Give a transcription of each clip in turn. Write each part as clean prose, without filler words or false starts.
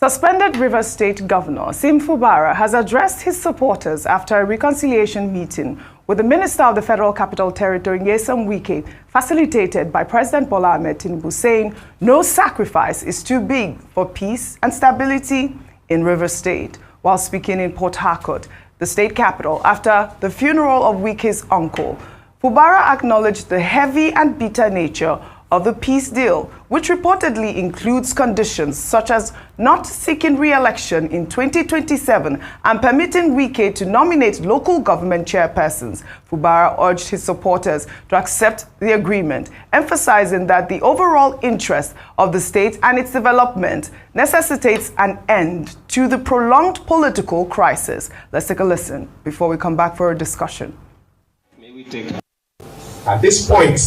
Suspended Rivers State Governor Nyesom Fubara has addressed his supporters after a reconciliation meeting with the Minister of the Federal Capital Territory, Nyesom Wike, facilitated by President Bola Ahmed Tinubu, saying no sacrifice is too big for peace and stability in Rivers State. While speaking in Port Harcourt, the state capital, after the funeral of Wike's uncle, Fubara acknowledged the heavy and bitter nature of the peace deal, which reportedly includes conditions such as not seeking re-election in 2027 and permitting Wike to nominate local government chairpersons. Fubara urged his supporters to accept the agreement, emphasizing that the overall interest of the state and its development necessitates an end to the prolonged political crisis. Let's take a listen before we come back for a discussion. May we take at this point,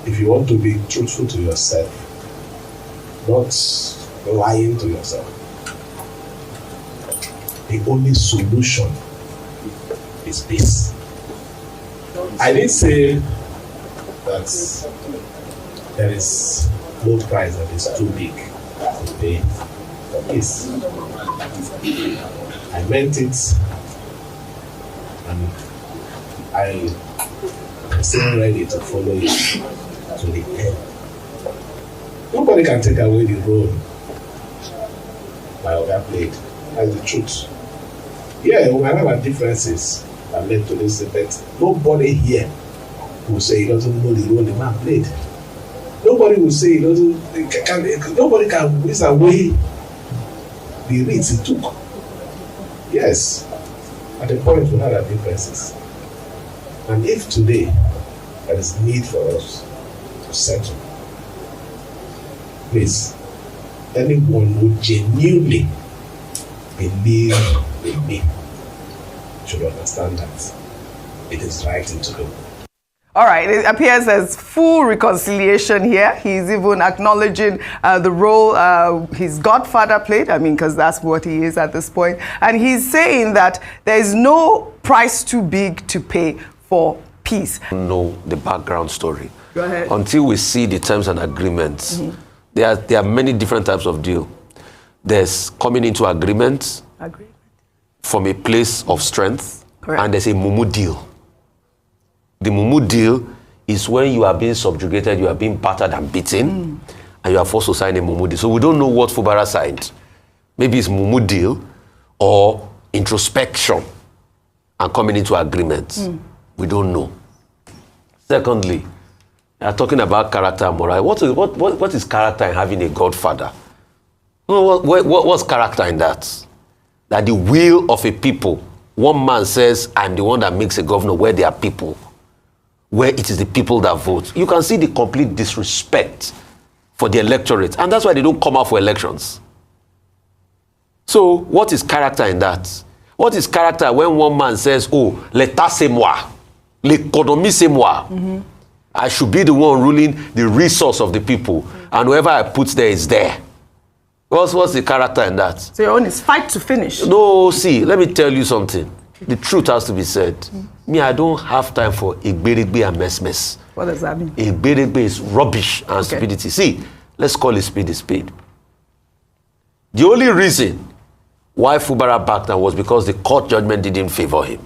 if you want to be truthful to yourself, not lying to yourself, the only solution is peace. I didn't say that there is no price that is too big to pay for peace. I meant it, and I am still ready to follow it to the end. Nobody can take away the role my other played. That's the truth. Yeah, we have our differences that led to this, but nobody here will say he doesn't know the role the man played. Nobody will say he doesn't. Nobody can whisk away the risks he took. Yes, at the point we had our differences, and if today there is need for us to settle, please, anyone who genuinely believe in me should understand that it is the right thing to do. All right, it appears there's full reconciliation here. He's even acknowledging the role his godfather played, because that's what he is at this point. And he's saying that there is no price too big to pay for peace. Know the background story. Go ahead. Until we see the terms and agreements, there are many different types of deal. There's coming into agreement from a place of strength. Correct. And there's a Mumu deal. The Mumu deal is when you are being subjugated, you are being battered and beaten, and you are forced to sign a Mumu deal. So we don't know what Fubara signed. Maybe it's Mumu deal or introspection and coming into agreement. We don't know. Secondly, we are talking about character and morale. What is character in having a godfather? What's character in that? That the will of a people, one man says, I'm the one that makes a governor, where there are people, where it is the people that vote. You can see the complete disrespect for the electorate, and that's why they don't come out for elections. So what is character in that? What is character when one man says, oh, l'état c'est moi, l'économie c'est moi, I should be the one ruling the resource of the people, and whoever I put there is there. What's the character in that? So your own is fight to finish. No, see, let me tell you something. The truth has to be said. Me, I don't have time for igberigbe and mess. What does that mean? Igberigbe is rubbish and stupidity. See, let's call a spade a spade. The only reason why Fubara backed down was because the court judgment didn't favor him,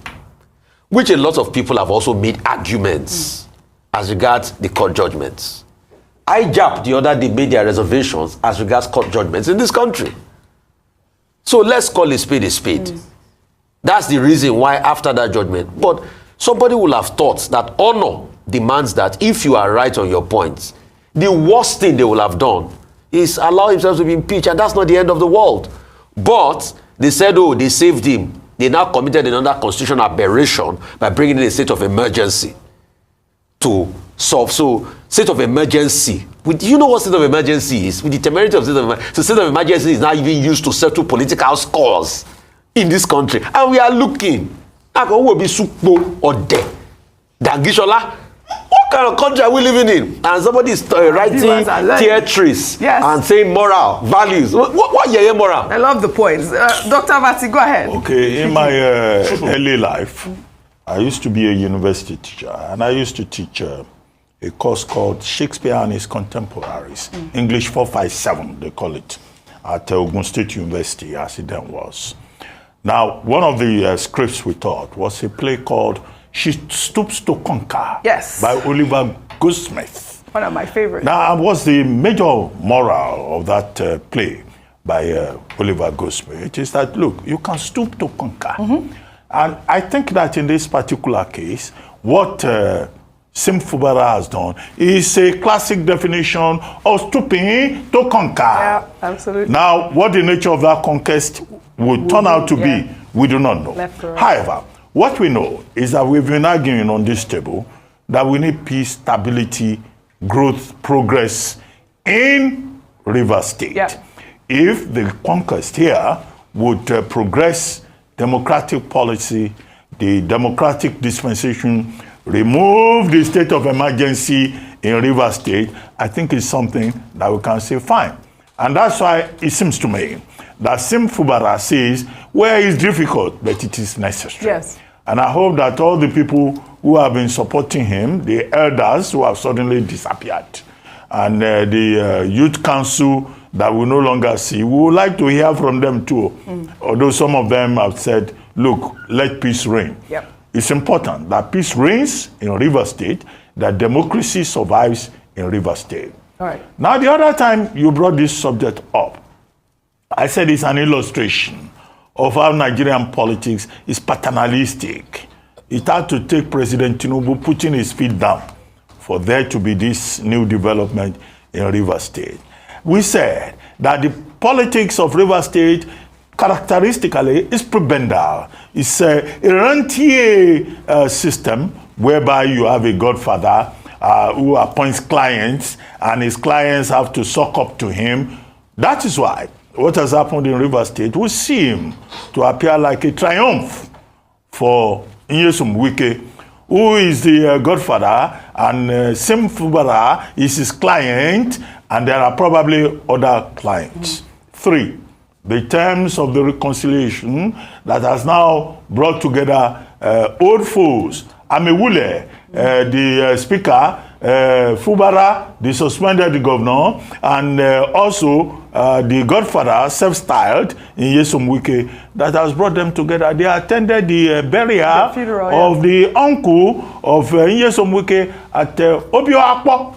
which a lot of people have also made arguments as regards the court judgments. IJAP the other day made their reservations as regards court judgments in this country. So let's call a spade a spade. That's the reason why after that judgment. But somebody will have thought that honor demands that if you are right on your points, the worst thing they will have done is allow himself to be impeached, and that's not the end of the world. But they said, oh, they saved him. They now committed another constitutional aberration by bringing in a state of emergency to solve. So, state of emergency. You know what state of emergency is? With the temerity of state of emergency. So, state of emergency is now even used to settle political scores in this country. And we are looking. What kind of country are we living in? And somebody is writing theatres and saying moral, values. What moral? I love the points. Dr. Abati, go ahead. Okay, in my early life, I used to be a university teacher, and I used to teach a course called Shakespeare and His Contemporaries, English 457, they call it. at Ogun State University, as it then was. Now, one of the scripts we taught was a play called She Stoops to Conquer, yes, by Oliver Goldsmith. One of my favorites. Now, what's the major moral of that play by Oliver Goldsmith? It is that, look, you can stoop to conquer. And I think that in this particular case, what Sim Fubara has done is a classic definition of stooping to conquer. Yeah, absolutely. Now, what the nature of that conquest would turn out to be, we do not know. However, what we know is that we've been arguing on this table that we need peace, stability, growth, progress in Rivers State. Yeah. If the conquest here would progress democratic policy, the democratic dispensation, remove the state of emergency in Rivers State, I think it's something that we can say fine. And that's why it seems to me that Sim Fubara says, well, it's difficult, but it is necessary. Yes. And I hope that all the people who have been supporting him, the elders who have suddenly disappeared, and the youth council that we no longer see, we would like to hear from them too. Although some of them have said, look, let peace reign. Yep. It's important that peace reigns in Rivers State, that democracy survives in Rivers State. All right. Now, the other time you brought this subject up, I said it's an illustration of how Nigerian politics is paternalistic. It had to take President Tinubu putting his feet down for there to be this new development in Rivers State. We said that the politics of Rivers State characteristically is prebendal. It's a rentier system whereby you have a godfather who appoints clients, and his clients have to suck up to him. That is why what has happened in Rivers State will seem to appear like a triumph for Nyesom Wike, who is the godfather, and Sim Fubara is his client, and there are probably other clients. 3, the terms of the reconciliation that has now brought together old foes. Amewule, the speaker, Fubara, the suspended governor, and also the godfather, self-styled, in Nyesom Wike, that has brought them together. They attended the burial of the uncle of Nyesom Wike at Obioakpo.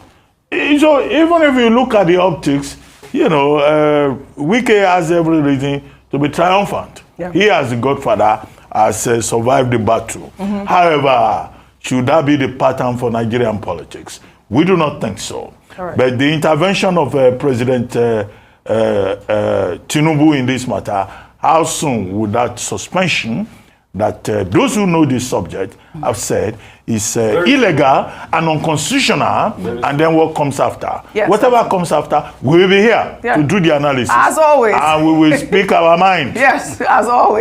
So even if you look at the optics, you know, Wike has every reason to be triumphant. Yeah. He, as the godfather, has survived the battle. However, should that be the pattern for Nigerian politics? We do not think so. Right. But the intervention of President Tinubu in this matter, how soon would that suspension that those who know this subject have said is illegal and unconstitutional, and then what comes after? Yes, whatever comes after, we will be here to do the analysis. As always. And we will speak our mind. Yes, as always.